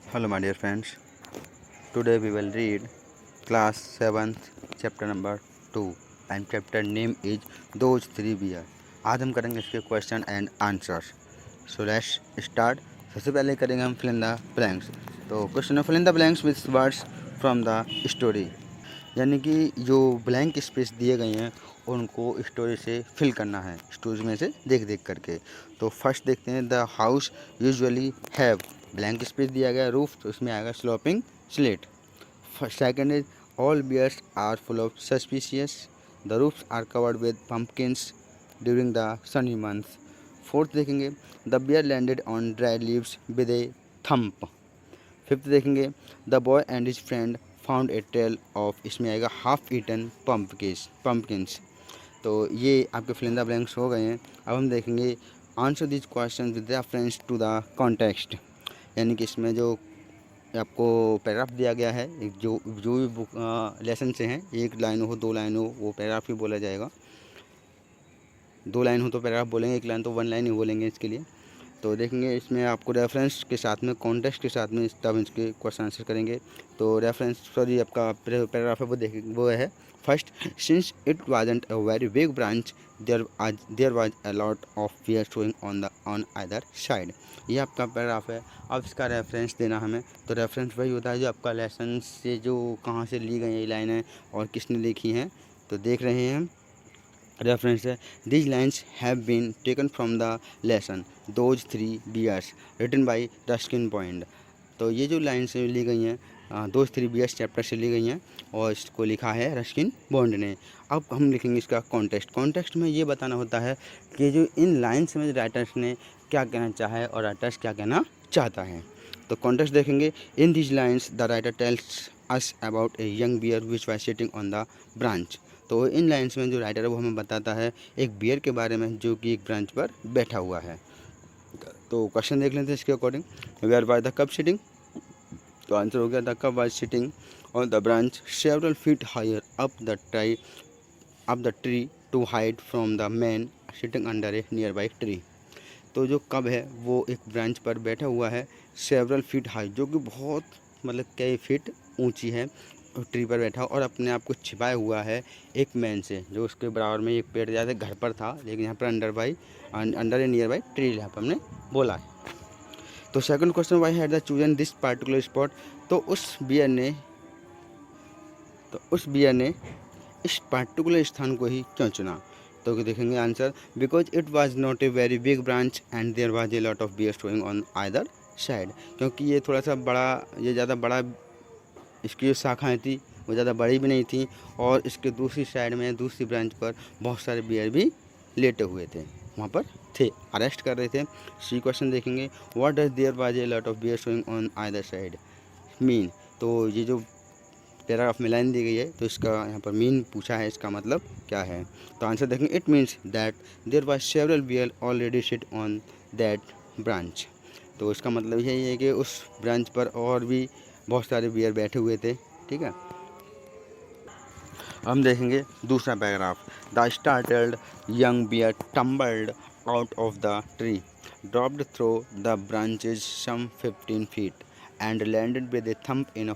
Hello, my dear friends. Today we will read class 7th chapter number 2 and chapter name is Those Three Beer. आज हम करेंगे इसके question and answers. So let's start. सबसे पहले करेंगे हम fill in the blanks. तो question fill in the blanks with words from the story, यानी कि जो ब्लैंक स्पेस दिए गए हैं उनको स्टोरी से फिल करना है, स्टोरी में से देख देख करके. तो फर्स्ट देखते हैं. The house usually have, blank space दिया गया रूफ, तो इसमें आएगा sloping slate. Second is all bears are full of suspicious, the roofs are covered with pumpkins during the sunny months. Fourth देखेंगे. The bear landed on dry leaves with a thump. Fifth देखेंगे. The boy and his friend found a trail of, इसमें आएगा half eaten pumpkins. तो ये आपके fill in the blanks हो गए हैं. अब हम देखेंगे answer this question with reference to the context, यानी कि इसमें जो आपको पैराग्राफ दिया गया है, जो जो भी बुक लेसन से हैं, एक लाइन हो दो लाइन हो वो पैराग्राफ ही बोला जाएगा. दो लाइन हो तो पैराग्राफ बोलेंगे, एक लाइन तो वन लाइन ही बोलेंगे इसके लिए. तो देखेंगे इसमें आपको रेफरेंस के साथ में, कॉन्टेक्स्ट के साथ में तब इसके क्वेश्चन आंसर करेंगे. तो रेफरेंस सॉरी आपका पैराग्राफ है वो देखेंगे, वो है first. Since it wasn't a very big branch there was a lot of bear showing on either side. ये आपका पैराग्राफ है. अब इसका रेफरेंस देना हमें. तो रेफरेंस वही होता है जो आपका लेसन से, जो कहाँ से ली गई ये लाइनें और किसने लिखी हैं. तो देख रहे हैं हम रेफरेंस है. These lines have been taken from the lesson those three bears written by Ruskin Bond. तो ये जो लाइन्स ली गई हैं दोज थ्री बियर्स चैप्टर से ली गई हैं और इसको लिखा है रस्किन बॉन्ड ने. अब हम लिखेंगे इसका कॉन्टेक्स्ट. कॉन्टेक्स्ट में ये बताना होता है कि जो इन लाइन्स में राइटर्स ने क्या कहना चाहा है और राइटर्स क्या कहना चाहता है. तो कॉन्टेक्स्ट देखेंगे. In these lines the writer tells us about a young bear which was sitting on the branch. तो इन लाइन्स में जो राइटर है वो हमें बताता है एक बियर के बारे में जो कि एक ब्रांच पर बैठा हुआ है. तो क्वेश्चन देख लेते हैं इसके according. Where was the cub sitting. तो आंसर हो गया the cub was sitting on the branch several feet higher up the tree to hide from the man sitting under a nearby tree. तो जो कब है वो एक branch पर बैठा हुआ है सेवरल फीट हाई, जो कि बहुत मतलब कई फीट ऊंची है, ट्री पर बैठा और अपने आप को छिपाया हुआ है एक मैन से, जो उसके बराबर में एक पेड़ ज़्यादा घर पर था, लेकिन यहाँ पर under a nearby tree यहाँ पर हमने बोला है. तो second question, why had the chosen this particular spot. तो उस बियर ने इस पार्टिकुलर स्थान को ही क्यों चुना. तो देखेंगे answer. Because it was not a very big branch and there was a lot of bear showing on either side. क्योंकि ये थोड़ा सा बड़ा, ये ज़्यादा बड़ा, इसकी जो शाखाएँ थी वो ज़्यादा बड़ी भी नहीं थी और इसके दूसरी साइड में दूसरी ब्रांच पर बहुत सारे बियर भी लेटे हुए थे, वहाँ पर थे, अरेस्ट कर रहे थे. सी क्वेश्चन देखेंगे. What does there was a lot of bear showing on either side mean. तो ये जो पैराग्राफ में लाइन दी गई है तो इसका यहाँ पर मीन पूछा है, इसका मतलब क्या है. तो आंसर देखेंगे. It means that there was several bear already sit on that branch. तो इसका मतलब यही है कि उस ब्रांच पर और भी बहुत सारे बियर बैठे हुए थे. ठीक है. हम देखेंगे दूसरा paragraph. The startled young bear tumbled out of the tree, dropped through the branches some 15 feet and landed with a thump in a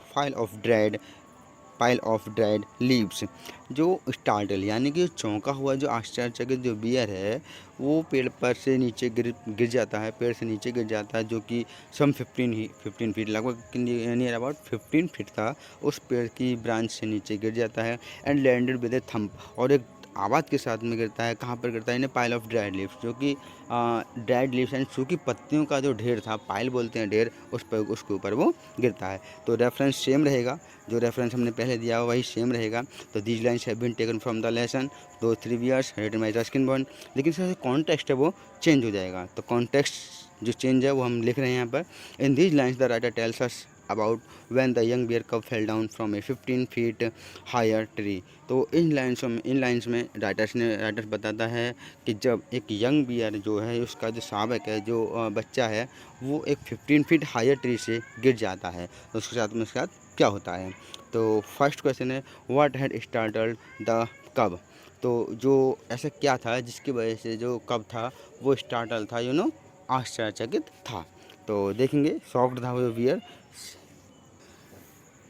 pile of dried leaves. जो स्टार्टल यानी कि चौंका हुआ, जो आश्चर्यचकित जो बियर है वो पेड़ पर से नीचे गिर जाता है, पेड़ से नीचे गिर जाता है, जो कि सम 15 फीट, लगभग नियर अबाउट 15 फीट था, उस पेड़ की ब्रांच से नीचे गिर जाता है. And landed with A thump, और एक आवाज़ के साथ में गिरता है. कहाँ पर गिरता है. इन पाइल ऑफ ड्राइड लीव्स, जो कि ड्राइड लीव्स यानी सूखी पत्तियों का जो ढेर था, पाइल बोलते हैं ढेर, उसके ऊपर वो गिरता है. तो रेफरेंस सेम रहेगा, जो रेफरेंस हमने पहले दिया हुआ वही सेम रहेगा. तो these lines have been taken from the lesson the three bears written by Ruskin Bond. लेकिन इसका कॉन्टेक्स्ट है वो चेंज हो जाएगा. तो कॉन्टेक्स्ट जो चेंज है वो हम लिख रहे हैं यहाँ पर. इन these lines the writer tells us about when the young bear cub fell down from a 15 feet higher tree. तो इन लाइन्स में राइटर्स बताता है कि जब एक यंग बियर जो है, उसका जो शावक है, जो बच्चा है, वो एक 15 feet हायर ट्री से गिर जाता है, तो उसके साथ क्या होता है. तो फर्स्ट क्वेश्चन है व्हाट हैड स्टार्टल्ड द कब. तो जो ऐसा क्या था जिसकी वजह से जो कब था वो स्टार्टल था, आश्चर्यचकित था. तो देखेंगे शॉक्ड था वो बियर।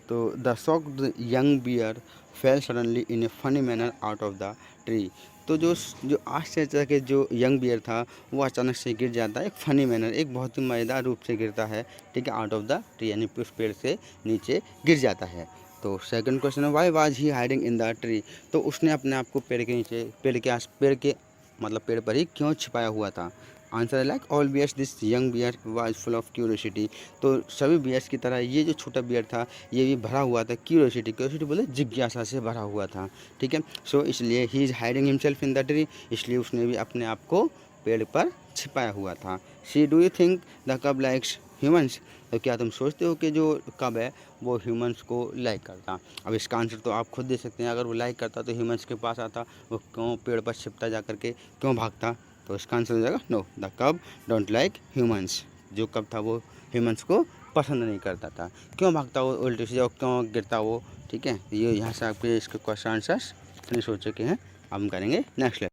तो the shocked young bear fell suddenly in a funny manner out of the tree. तो जो जो आश्चर्य के जो यंग बियर था वो अचानक से गिर जाता है एक फ़नी मैनर, एक बहुत ही मज़ेदार रूप से गिरता है, ठीक है, आउट ऑफ द ट्री, यानी उस पेड़ से नीचे गिर जाता है। तो सेकंड क्वेश्चन है, why was he hiding in the tree. तो उसने अपने आप को पेड़ के नीचे, पेड़ के मतलब पेड़ पर ही क्यों छिपाया हुआ था। आंसर है like all bears this young bear was full of curiosity. तो सभी बियर्स की तरह ये जो छोटा बियर था ये भी भरा हुआ था क्यूरियोसिटी, क्यूरियोसिटी बोले जिज्ञासा से भरा हुआ था, ठीक है। सो इसलिए he is hiding himself in the tree, इसलिए उसने भी अपने आप को पेड़ पर छिपाया हुआ था। सी डू यू थिंक द कब लाइक्स ह्यूमंस। तो क्या तुम सोचते हो कि जो कब है वो ह्यूमंस को लाइक करता। अब इसका आंसर तो आप खुद दे सकते हैं, अगर वो लाइक करता तो ह्यूमंस के पास आता, वो क्यों पेड़ पर छिपता जा करके क्यों भागता। तो इसका आंसर हो जाएगा नो, द कब डोंट लाइक ह्यूमंस। जो कब था वो ह्यूमंस को पसंद नहीं करता था। क्यों भागता वो उल्टे सीधे और क्यों गिरता वो, ठीक है। ये यहाँ से आपके इसके क्वेश्चन आंसर्स नहीं सोच चुके हैं, अब हम करेंगे नेक्स्ट।